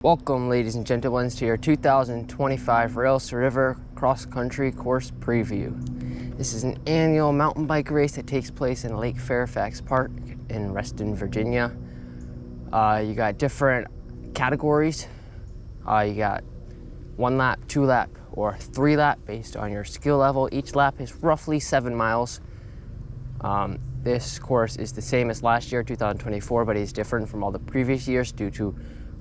Welcome, ladies and gentlemen, to your 2025 Rails to River Cross Country Course Preview. This is an annual mountain bike race that takes place in Lake Fairfax Park in Reston, Virginia. You got different categories. You got 1 lap, 2 lap, or 3 lap based on your skill level. Each lap is roughly 7 miles. This course is the same as last year, 2024, but is different from all the previous years due to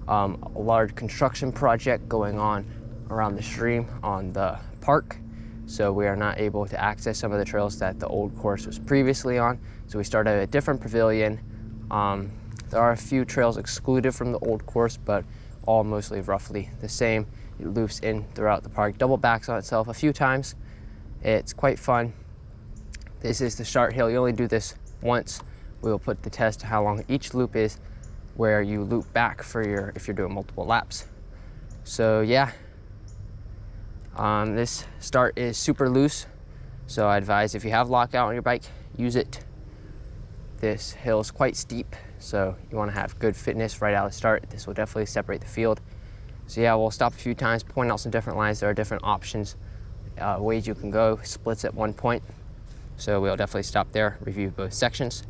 a large construction project going on around the stream on the park. So we are not able to access some of the trails that the old course was previously on. So we started at a different pavilion. There are a few trails excluded from the old course, but all mostly roughly the same. It loops in throughout the park, double backs on itself a few times. It's quite fun. This is the start hill. You only do this once. We will put the test to how long each loop is, where you loop back for if you're doing multiple laps. So yeah, this start is super loose. So I advise if you have lockout on your bike, use it. This hill is quite steep, so you want to have good fitness right out of the start. This will definitely separate the field. So yeah, we'll stop a few times, point out some different lines. There are different options, ways you can go, splits at one point. So we'll definitely stop there, review both sections.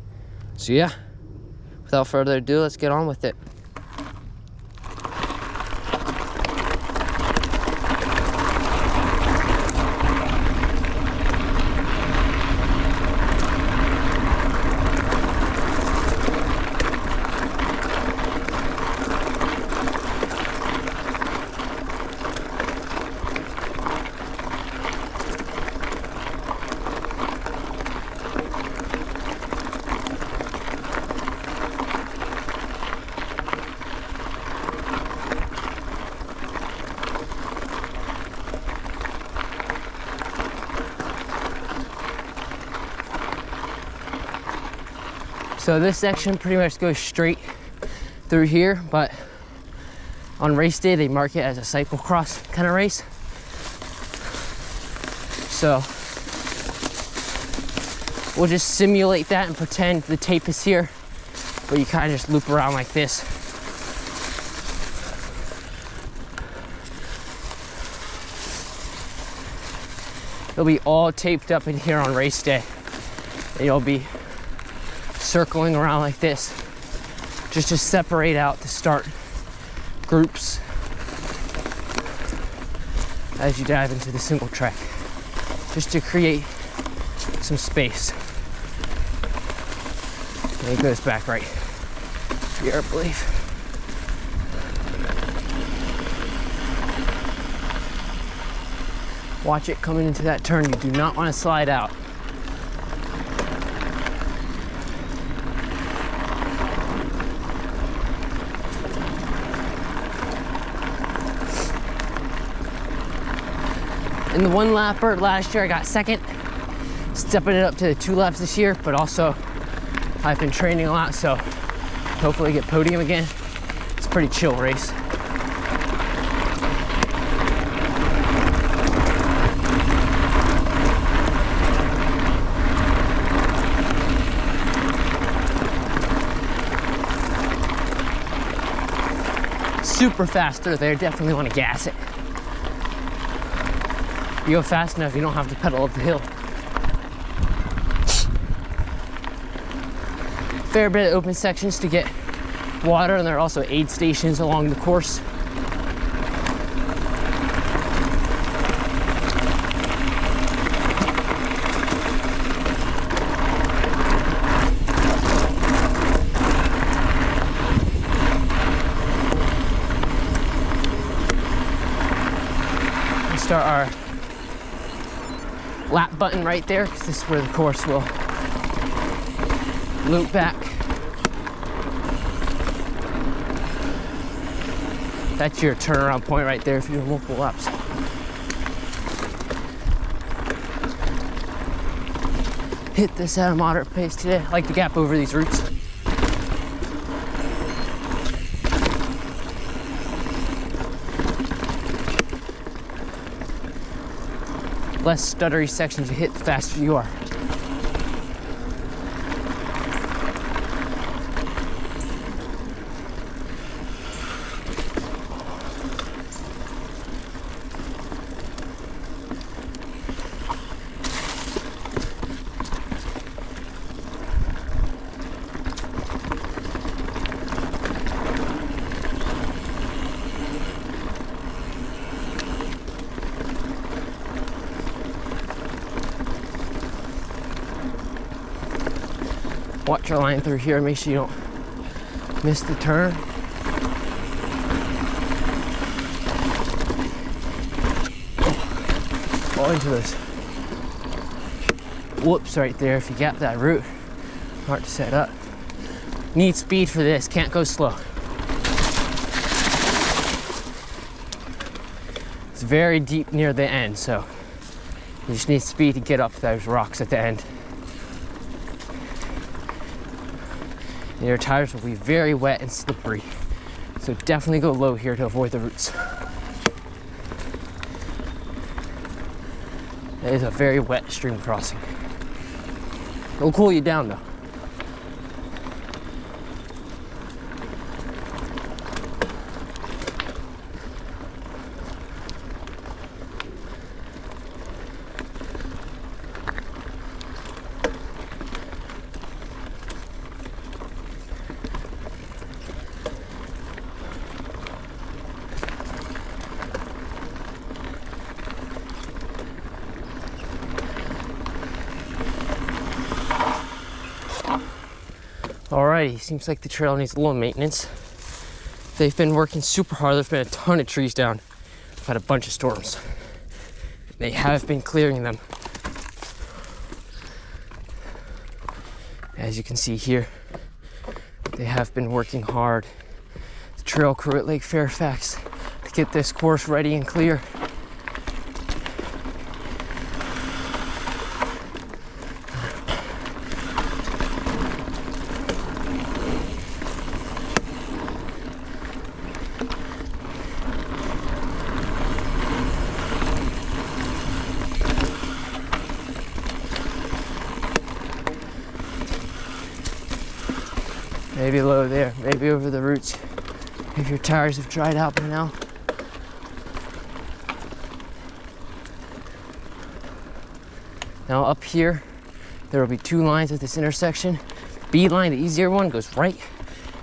So yeah, without further ado, let's get on with it. So this section pretty much goes straight through here, but on race day, they mark it as a cyclocross kind of race. So we'll just simulate that and pretend the tape is here, but you kind of just loop around like this. It'll be all taped up in here on race day, and you'll be circling around like this just to separate out the start groups as you dive into the single track, just to create some space. And it goes back right here, I believe. Watch it coming into that turn. You do not want to slide out. In the 1 lapper last year, I got second, stepping it up to the 2 laps this year, but also I've been training a lot, so hopefully get podium again. It's a pretty chill race. Super fast through there, definitely want to gas it. You go fast enough, you don't have to pedal up the hill. Fair bit of open sections to get water, and there are also aid stations along the course. We'll start our lap button right there, because this is where the course will loop back. That's your turnaround point right there if you do multiple laps. Hit this at a moderate pace today. I like to gap over these routes. Less stuttery sections you hit, the faster you are. Watch your line through here, make sure you don't miss the turn. Fall into this whoops right there. If you gap that root, hard to set up. Need speed for this, can't go slow. It's very deep near the end, so you just need speed to get up those rocks at the end. And your tires will be very wet and slippery, so definitely go low here to avoid the roots. It is a very wet stream crossing. It'll cool you down though. Alrighty, seems like the trail needs a little maintenance. They've been working super hard. There's been a ton of trees down. I've had a bunch of storms. They have been clearing them. As you can see here, they have been working hard. The trail crew at Lake Fairfax to get this course ready and clear. Maybe low there, maybe over the roots, if your tires have dried out by now. Now up here, there will be two lines at this intersection. B line, the easier one, goes right.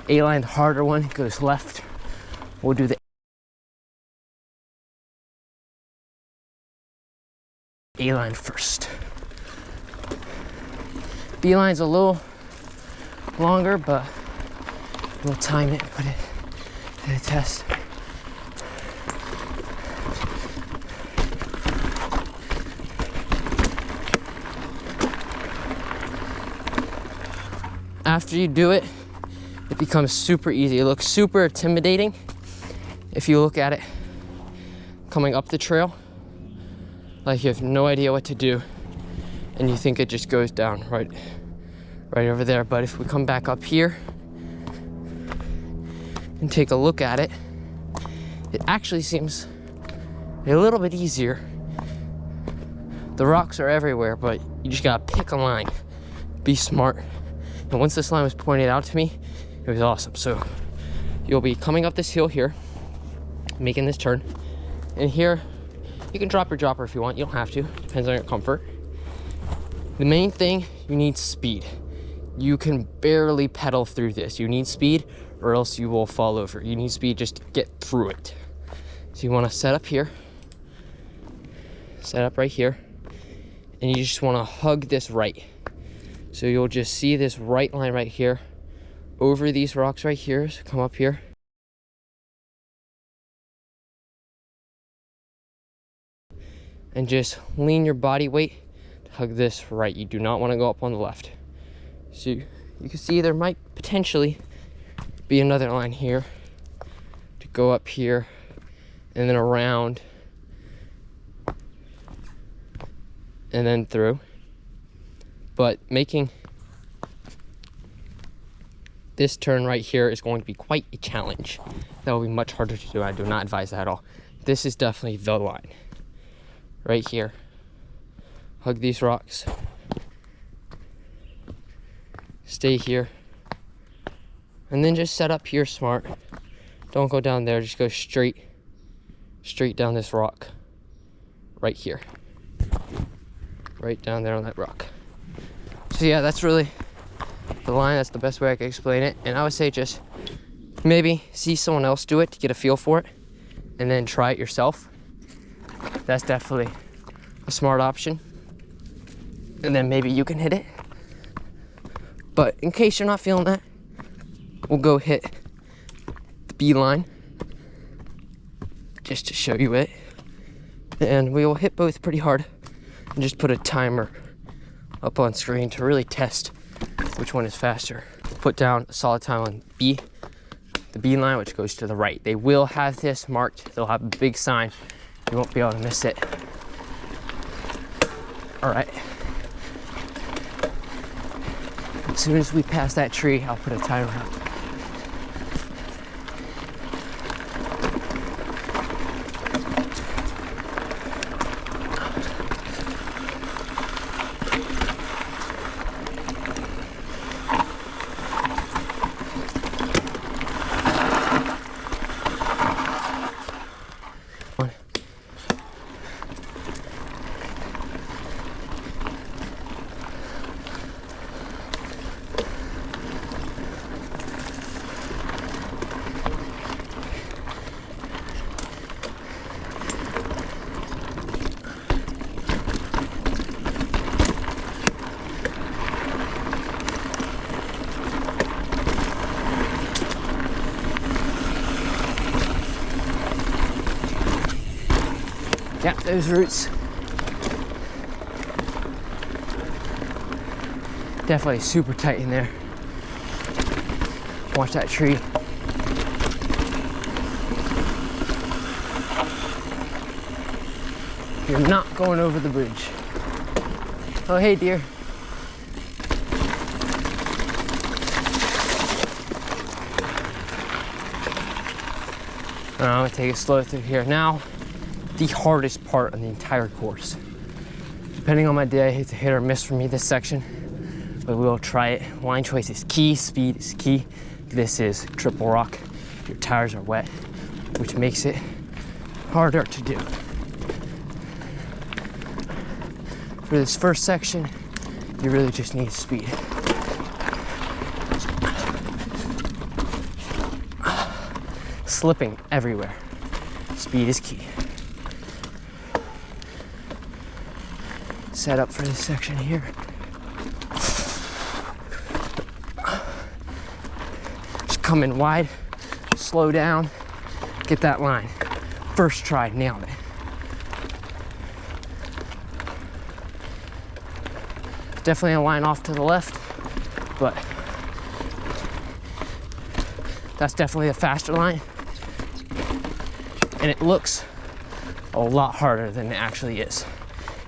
A line, the harder one, goes left. We'll do the A line first. B line's a little longer, but we'll time it and put it to the test. After you do it, it becomes super easy. It looks super intimidating if you look at it coming up the trail, like you have no idea what to do and you think it just goes down right over there. But if we come back up here and take a look at it, it actually seems a little bit easier. The rocks are everywhere, but you just gotta pick a line, be smart. And once this line was pointed out to me, it was awesome. So you'll be coming up this hill here, making this turn, and here you can drop your dropper if you want. You don't have to, depends on your comfort. The main thing, you need speed. You can barely pedal through this. You need speed or else you will fall over. You need speed just to get through it. So you want to set up here, set up right here, and you just want to hug this right. So you'll just see this right line right here over these rocks right here. So come up here. And just lean your body weight to hug this right. You do not want to go up on the left. So you can see there might potentially be another line here to go up here and then around and then through. But making this turn right here is going to be quite a challenge. That will be much harder to do. I do not advise that at all. This is definitely the line right here. Hug these rocks. Stay here. And then just set up here smart. Don't go down there, just go straight down this rock. Right here. Right down there on that rock. So yeah, that's really the line. That's the best way I can explain it. And I would say just maybe see someone else do it to get a feel for it and then try it yourself. That's definitely a smart option. And then maybe you can hit it. But in case you're not feeling that, we'll go hit the B line just to show you it. And we will hit both pretty hard and just put a timer up on screen to really test which one is faster. Put down a solid time on B, the B line, which goes to the right. They will have this marked. They'll have a big sign. You won't be able to miss it. All right. As soon as we pass that tree, I'll put a timer up. Yeah, those roots. Definitely super tight in there. Watch that tree. You're not going over the bridge. Oh, hey, dear. I'm gonna take it slow through here. Now, the hardest part on the entire course. Depending on my day, it's a hit or miss for me this section, but we will try it. Line choice is key, speed is key. This is triple rock. Your tires are wet, which makes it harder to do. For this first section, you really just need speed. Slipping everywhere. Speed is key. Set up for this section here. Just come in wide, slow down, get that line. First try, nailed it. Definitely a line off to the left, but that's definitely a faster line. And it looks a lot harder than it actually is.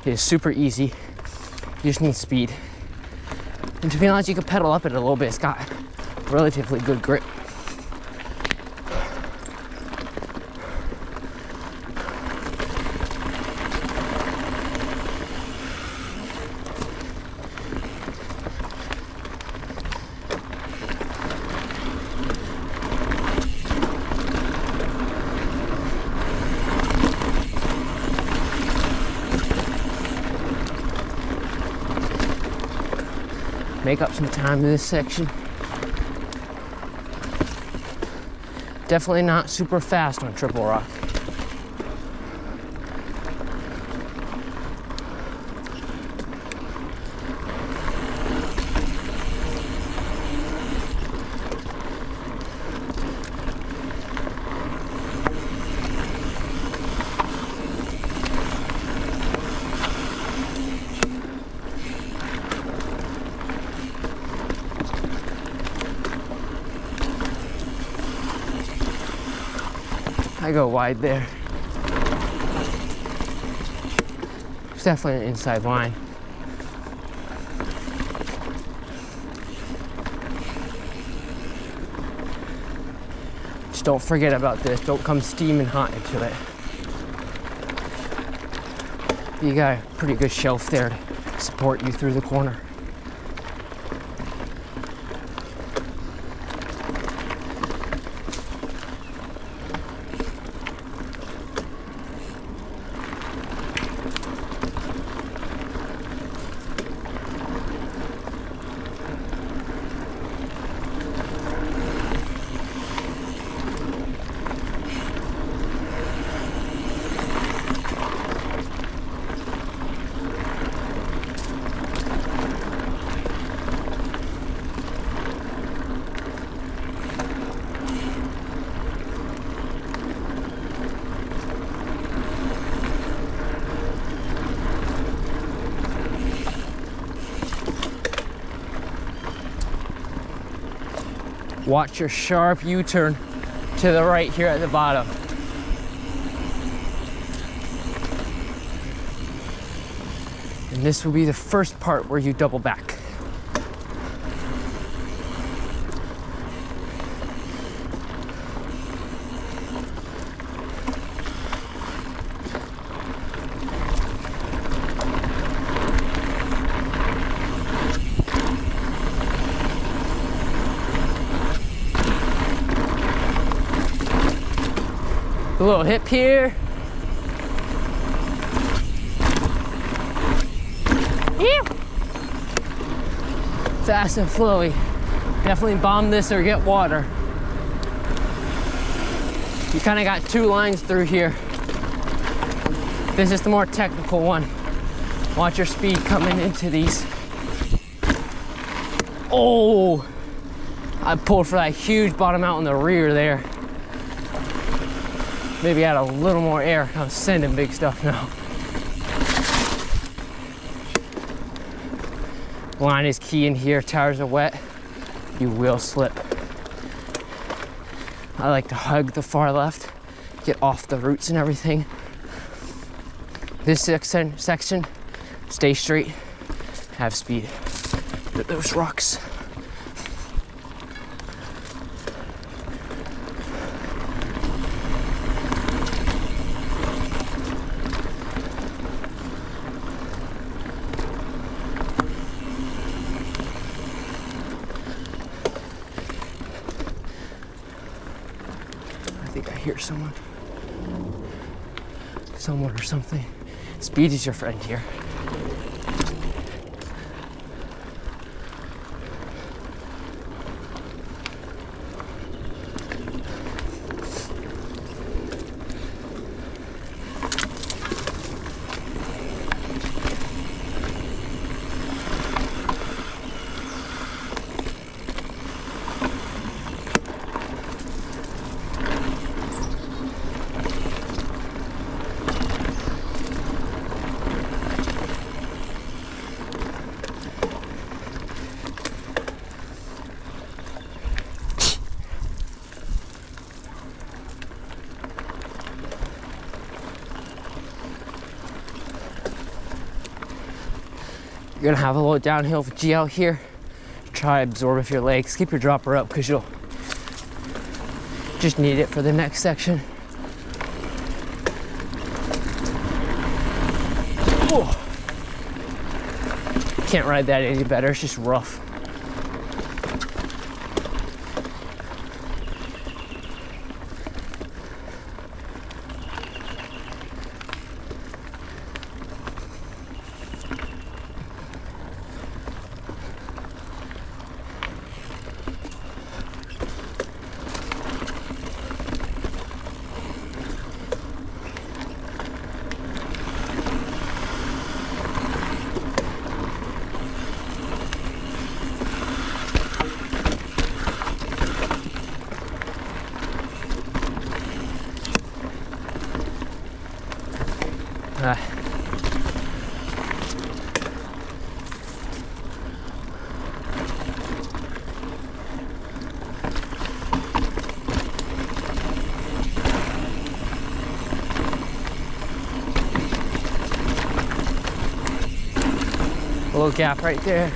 It is super easy. You just need speed. And to be honest, you can pedal up it a little bit. It's got relatively good grip. Make up some time in this section. Definitely not super fast on triple rock. I go wide there. It's definitely an inside line. Just don't forget about this. Don't come steaming hot into it. You got a pretty good shelf there to support you through the corner. Watch your sharp U-turn to the right here at the bottom. And this will be the first part where you double back. A little hip here. Ew. Fast and flowy. Definitely bomb this or get water. You kind of got two lines through here. This is the more technical one. Watch your speed coming into these. Oh, I pulled for that huge bottom out in the rear there. Maybe add a little more air. I'm sending big stuff now. Line is key in here. Tires are wet. You will slip. I like to hug the far left, get off the roots and everything. This section, stay straight, have speed. Hit those rocks. I think I hear someone or something. Speed is your friend here. You're gonna have a little downhill GL here. Try to absorb with your legs. Keep your dropper up because you'll just need it for the next section. Oh. Can't ride that any better, it's just rough. A little gap right there.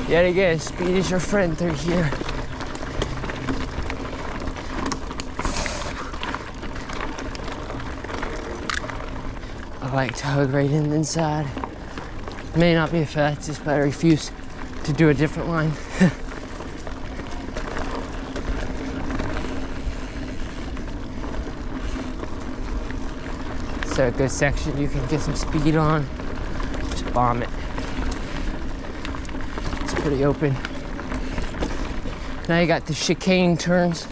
Yet again, speed is your friend through here. I like to hug right in the inside. May not be the fastest, but I refuse to do a different line. So a good section you can get some speed on. Just bomb it. It's pretty open. Now you got the chicane turns.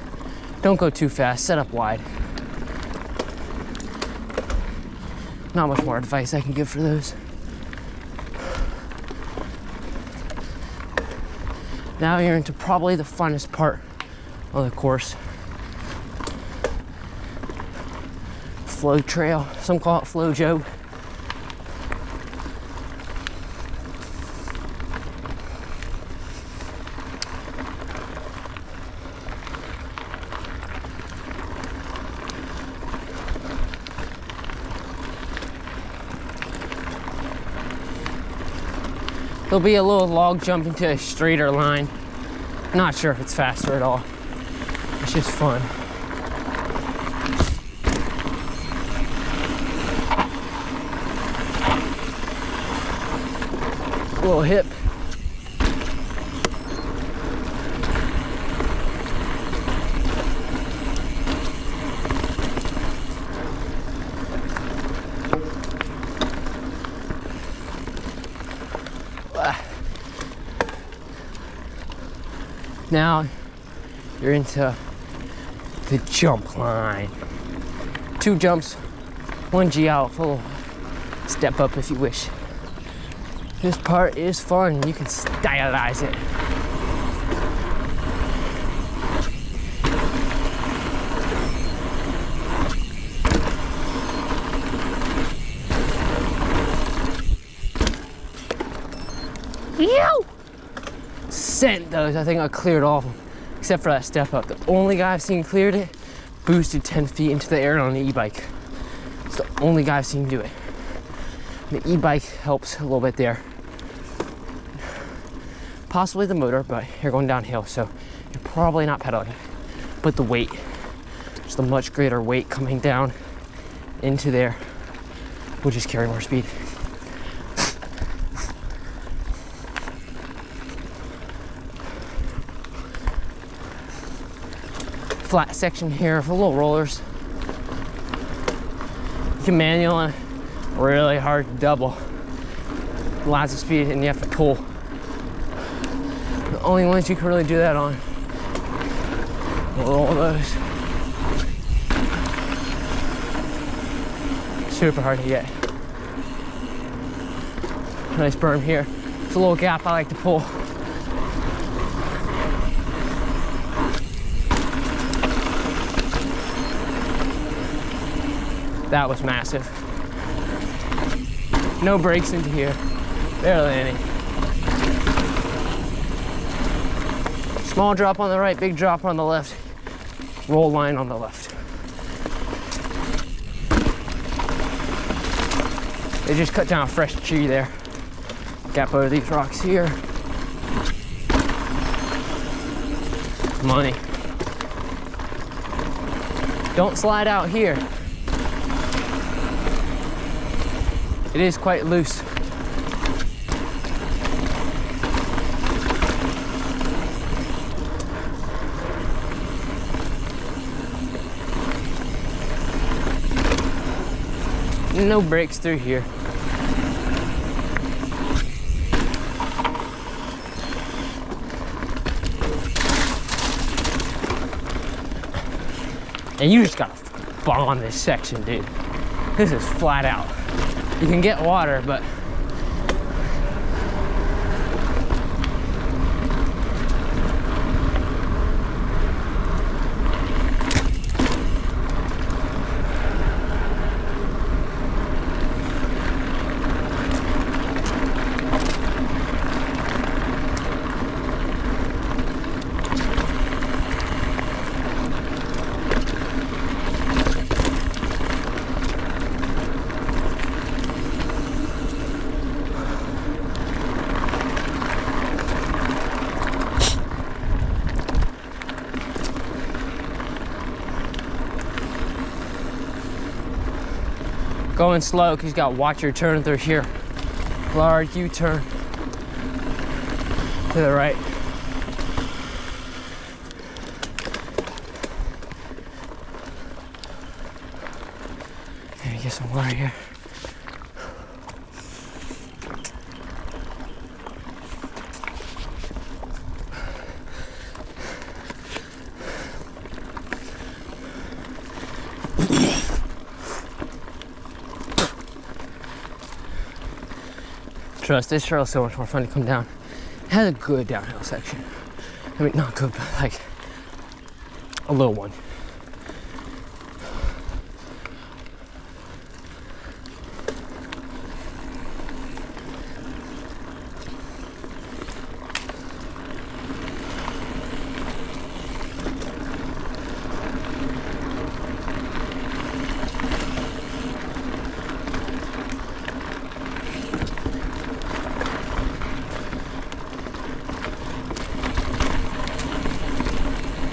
Don't go too fast, set up wide. Not much more advice I can give for those. Now you're into probably the funnest part of the course. Flow trail, some call it Flow Joe. There'll be a little log jump into a straighter line. Not sure if it's faster at all. It's just fun. A little hip. Now you're into the jump line. 2 jumps, 1 G out, full step up if you wish. This part is fun. You can stylize it. Yow! Sent those. I think I cleared all of them, except for that step up. The only guy I've seen cleared it, boosted 10 feet into the air on the e-bike. It's the only guy I've seen do it. The e-bike helps a little bit there. Possibly the motor, but you're going downhill, so you're probably not pedaling. But the weight, just a much greater weight coming down into there will just carry more speed. Flat section here for little rollers. You can manual and really hard to double. Lots of speed and you have to pull. The only ones you can really do that on. Roll those. Super hard to get. Nice berm here. It's a little gap I like to pull. That was massive. No brakes into here, barely any. Small drop on the right, big drop on the left. Roll line on the left. They just cut down a fresh tree there. Gap over these rocks here. Money. Don't slide out here. It is quite loose. No brakes through here. And you just gotta bomb this section, dude. This is flat out. You can get water, but going slow because you got to watch your turn through here. Large U-turn to the right. Let me get some water here. Trust, this trail is so much more fun to come down. It has a good downhill section. I mean, not good, but like a little one.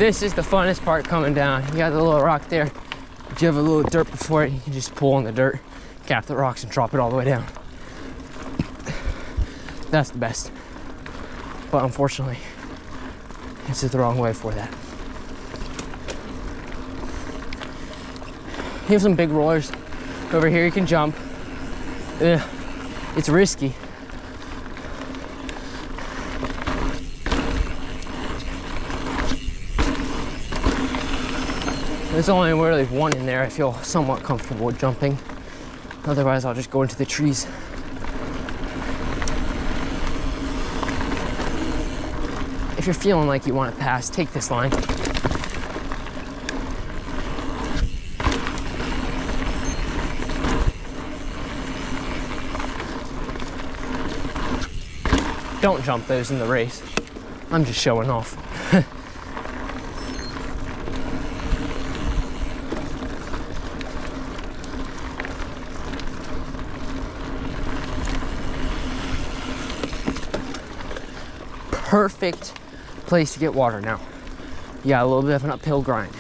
This is the funnest part coming down. You got the little rock there. If you have a little dirt before it, you can just pull on the dirt, cap the rocks, and drop it all the way down. That's the best. But unfortunately, this is the wrong way for that. You have some big rollers. Over here you can jump. Ugh, it's risky. There's only really one in there I feel somewhat comfortable with jumping. Otherwise, I'll just go into the trees. If you're feeling like you want to pass, take this line. Don't jump those in the race. I'm just showing off. Perfect place to get water now. You got a little bit of an uphill grind.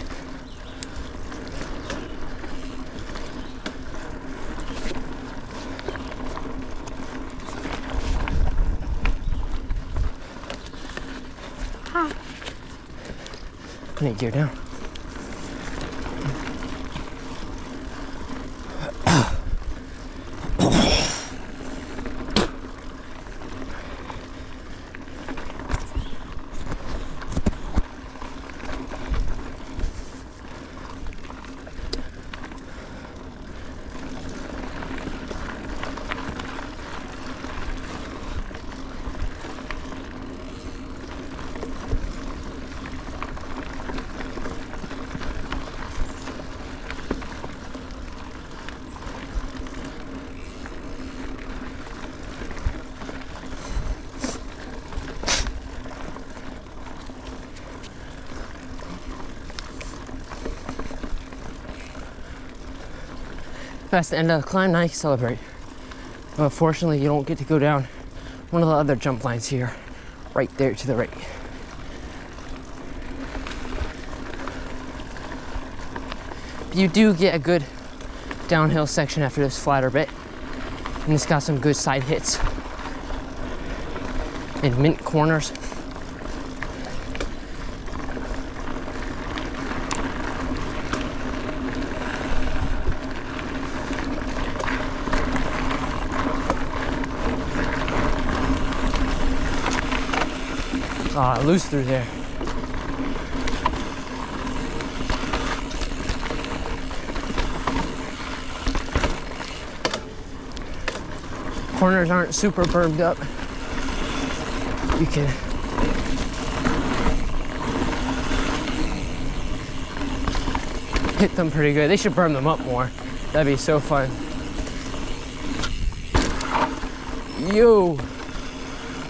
I need gear down. That's the end of the climb. Now you can celebrate. But unfortunately, you don't get to go down one of the other jump lines here, right there to the right. You do get a good downhill section after this flatter bit, and it's got some good side hits and mint corners. Loose through there. Corners aren't super bermed up. You can hit them pretty good. They should berm them up more. That'd be so fun. Yo!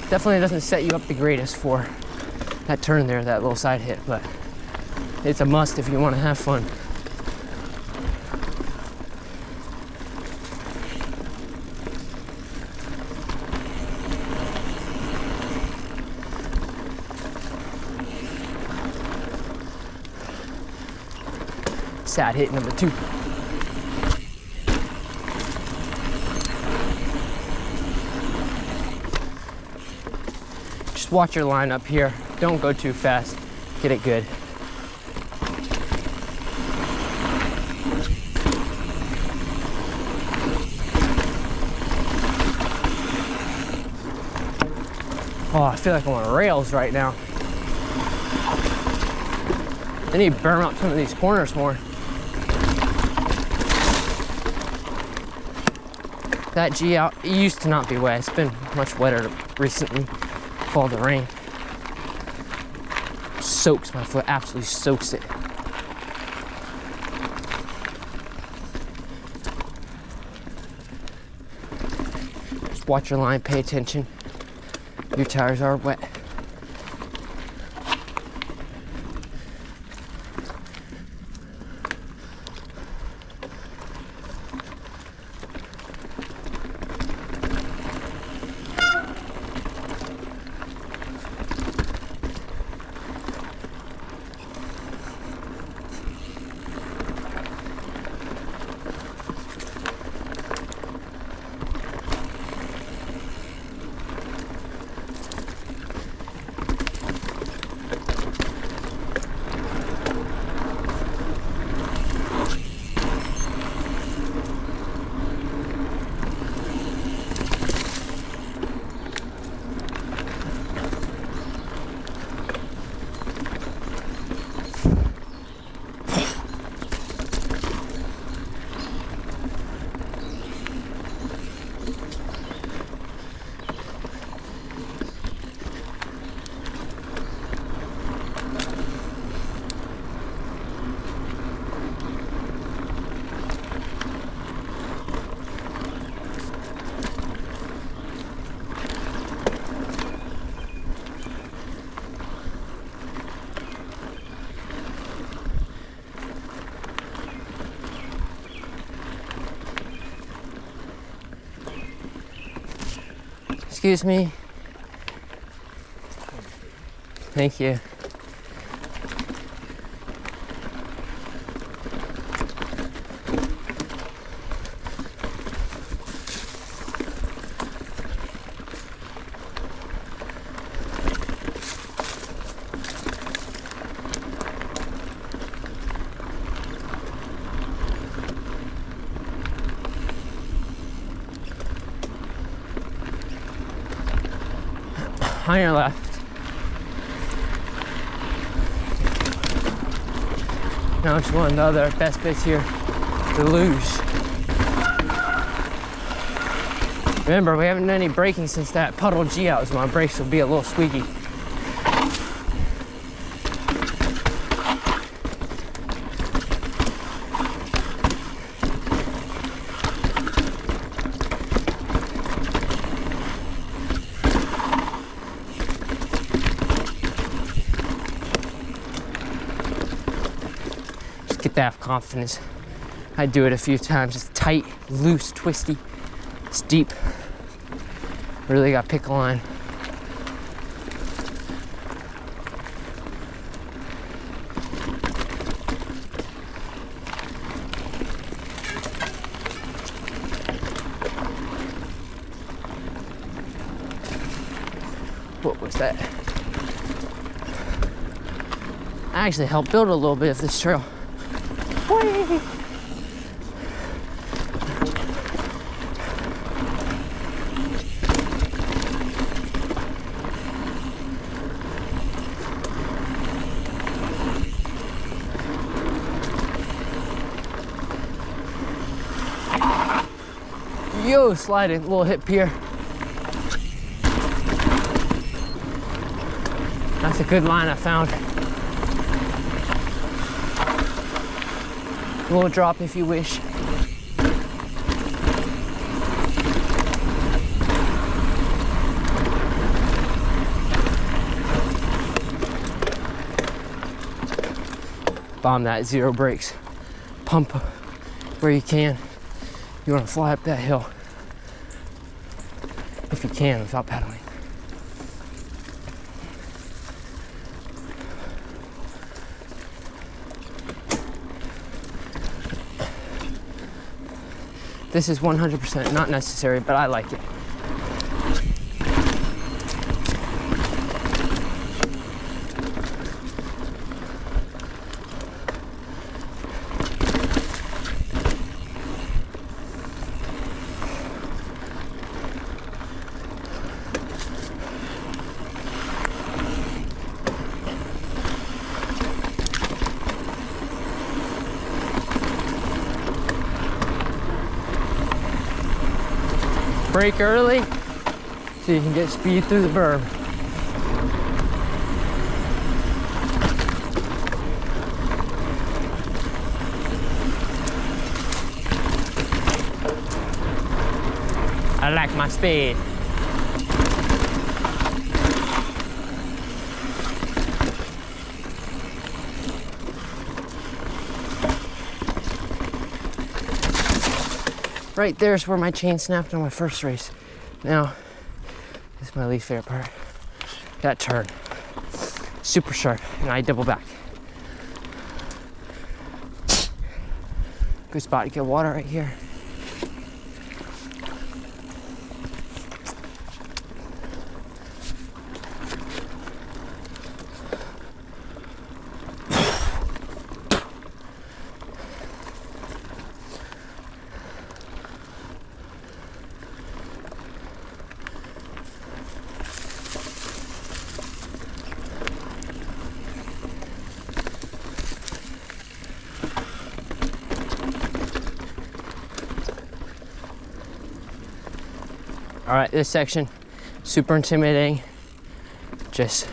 Definitely doesn't set you up the greatest for that turn there, that little side hit, but it's a must if you want to have fun. Sad hit number 2. Just watch your line up here. Don't go too fast. Get it good. Oh, I feel like I'm on rails right now. I need to burn up some of these corners more. That G out, it used to not be wet. It's been much wetter recently. Fall the rain. Soaks my foot, absolutely soaks it. Just watch your line, pay attention. Your tires are wet. Excuse me. Thank you. On your left. Now it's one of the other best bits here, the luge. Remember, we haven't done any braking since that puddle G out, so my brakes will be a little squeaky. Get to have confidence. I do it a few times. It's tight, loose, twisty, steep. Really got pick a line. What was that? I actually helped build a little bit of this trail. Whee! Yo, sliding, little hip here. That's a good line I found. A little drop if you wish. Bomb that, zero brakes. Pump where you can. You want to fly up that hill if you can without pedaling. This is 100% not necessary, but I like it. Brake early so you can get speed through the berm. I like my speed. Right there's where my chain snapped on my first race. Now, this is my least favorite part. That turn, super sharp, and I double back. Good spot to get water right here. All right, this section, super intimidating. Just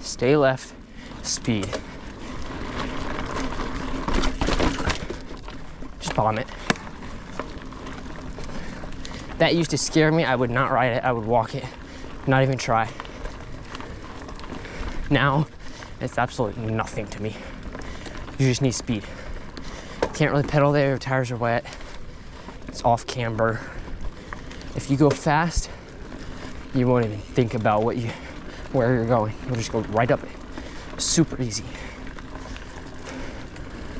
stay left, speed. Just bomb it. That used to scare me. I would not ride it, I would walk it, not even try. Now, it's absolutely nothing to me. You just need speed. Can't really pedal there, your tires are wet. It's off camber. If you go fast, you won't even think about where you're going. You'll just go right up it. Super easy.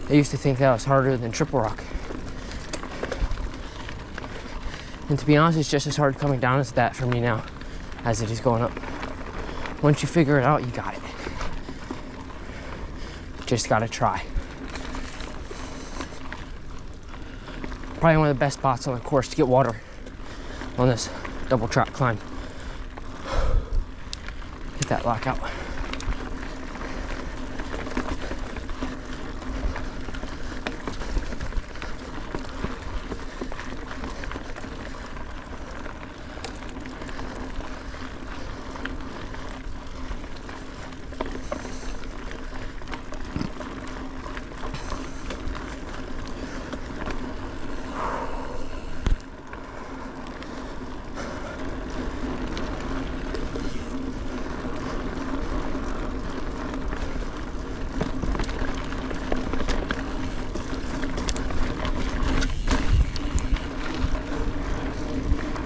I used to think that was harder than triple rock. And to be honest, it's just as hard coming down as that for me now as it is going up. Once you figure it out, you got it. Just gotta try. Probably one of the best spots on the course to get water on this double track climb. Get that lock out.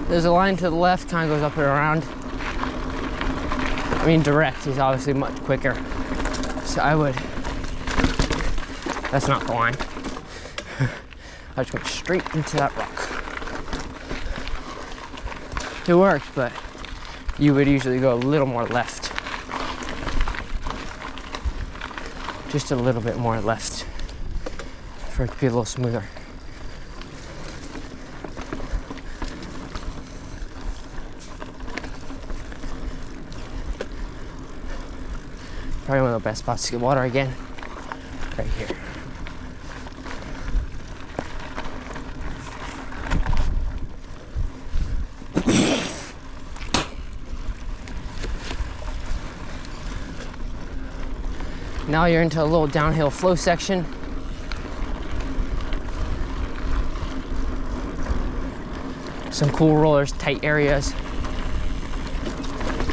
There's a line to the left, kind of goes up and around. I mean, direct is obviously much quicker. So that's not the line. I just went straight into that rock. It worked, but you would usually go a little more left. Just a little bit more left for it to be a little smoother. Probably one of the best spots to get water again, right here. Now you're into a little downhill flow section. Some cool rollers, tight areas.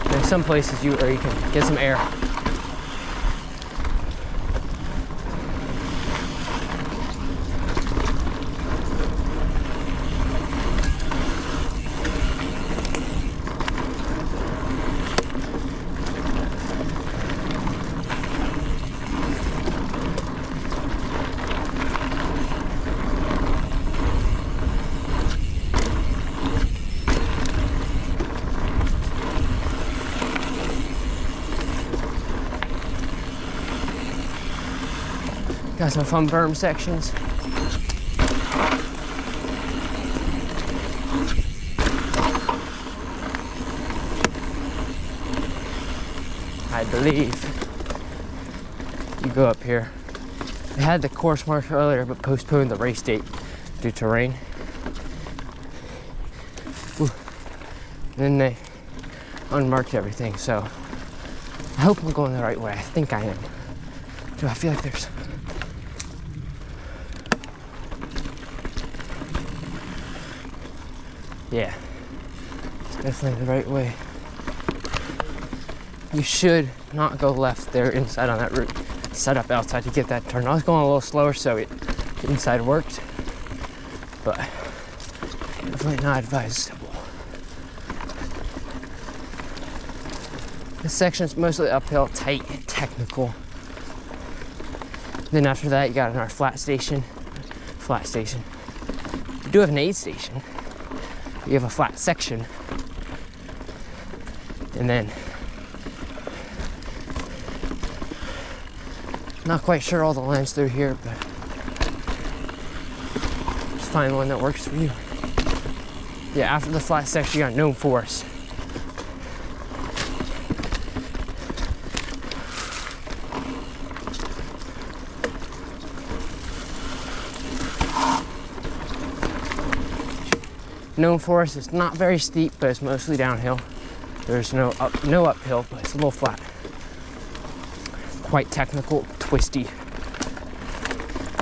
There's some places where you can get some air. Got some fun berm sections. I believe you go up here. They had the course marked earlier, but postponed the race date due to rain. Ooh. Then they unmarked everything, so I hope I'm going the right way. I think I am. Do I feel like there's... Yeah, it's definitely the right way. You should not go left there inside on that route. Set up outside to get that turn. I was going a little slower, so the inside worked, but definitely not advisable. This section is mostly uphill, tight, and technical. Then after that, you got another flat station. You do have an aid station. You have a flat section, and then not quite sure all the lines through here, but just find one that works for you. Yeah, after the flat section, you got Gnome Forest. Gnome Forest is not very steep, but it's mostly downhill. There's no uphill, but it's a little flat. Quite technical, twisty.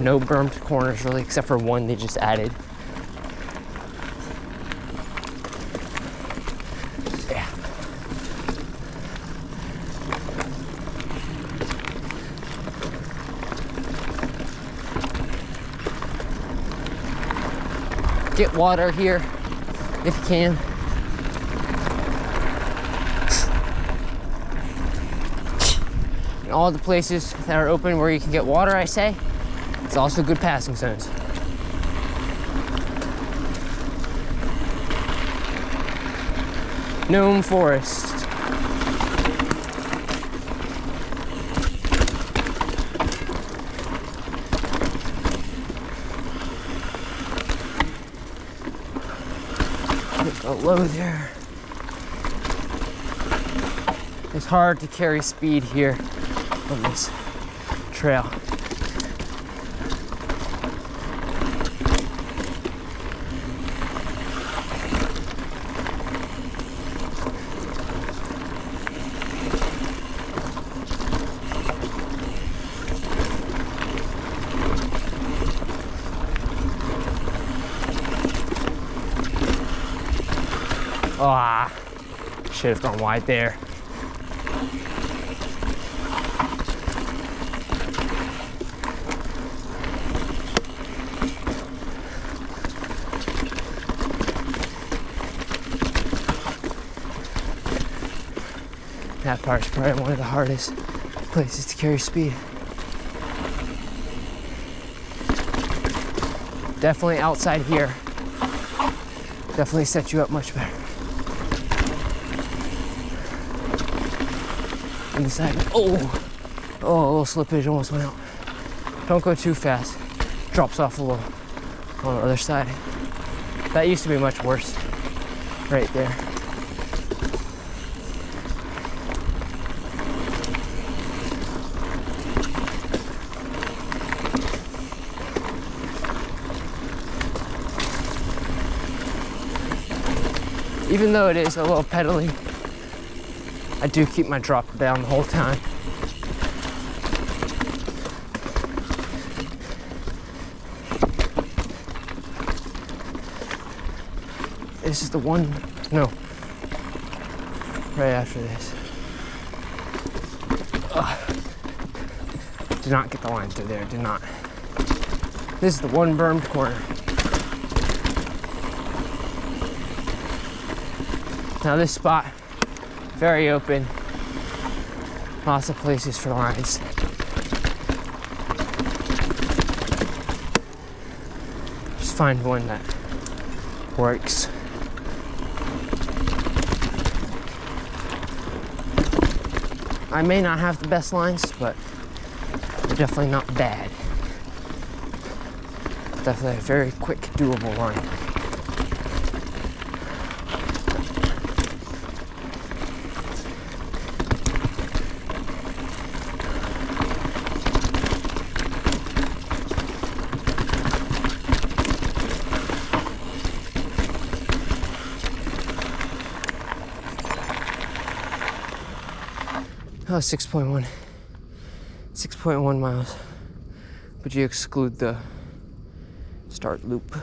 No bermed corners really, except for one they just added. Yeah. Get water here if you can. And all the places that are open where you can get water, I say, it's also good passing zones. Gnome Forest. Below there. It's hard to carry speed here on this trail. Ah, should have gone wide there. That part's probably one of the hardest places to carry speed. Definitely outside here. Definitely set you up much better. Inside. Oh, a little slippage, almost went out. Don't go too fast. Drops off a little on the other side. That used to be much worse. Right there. Even though it is a little pedaly, I do keep my drop down the whole time. This is the one, no, right after this. Did not get the line through there, did not. This is the one bermed corner. Now this spot, very open, lots of places for lines. Just find one that works. I may not have the best lines, but they're definitely not bad. Definitely a very quick, doable line. Oh, 6.1 miles, but you exclude the start loop.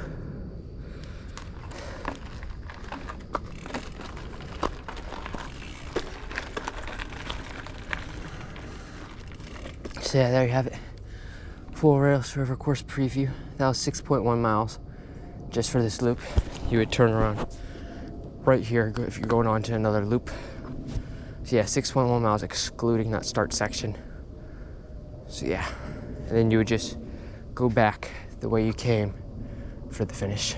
So yeah, there you have it. Full Rails River course preview. That was 6.1 miles just for this loop. You would turn around right here if you're going on to another loop. So yeah, 6.1 miles excluding that start section. So yeah, and then you would just go back the way you came for the finish.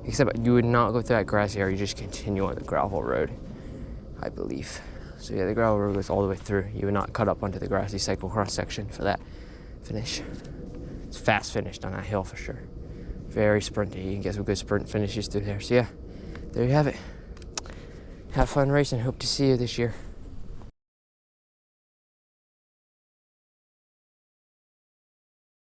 Except you would not go through that grassy area, you just continue on the gravel road, I believe. So yeah, the gravel road goes all the way through. You would not cut up onto the grassy cyclocross section for that finish. It's fast finished on that hill for sure. Very sprinty, you can get some good sprint finishes through there. So yeah, there you have it. Have fun racing, hope to see you this year.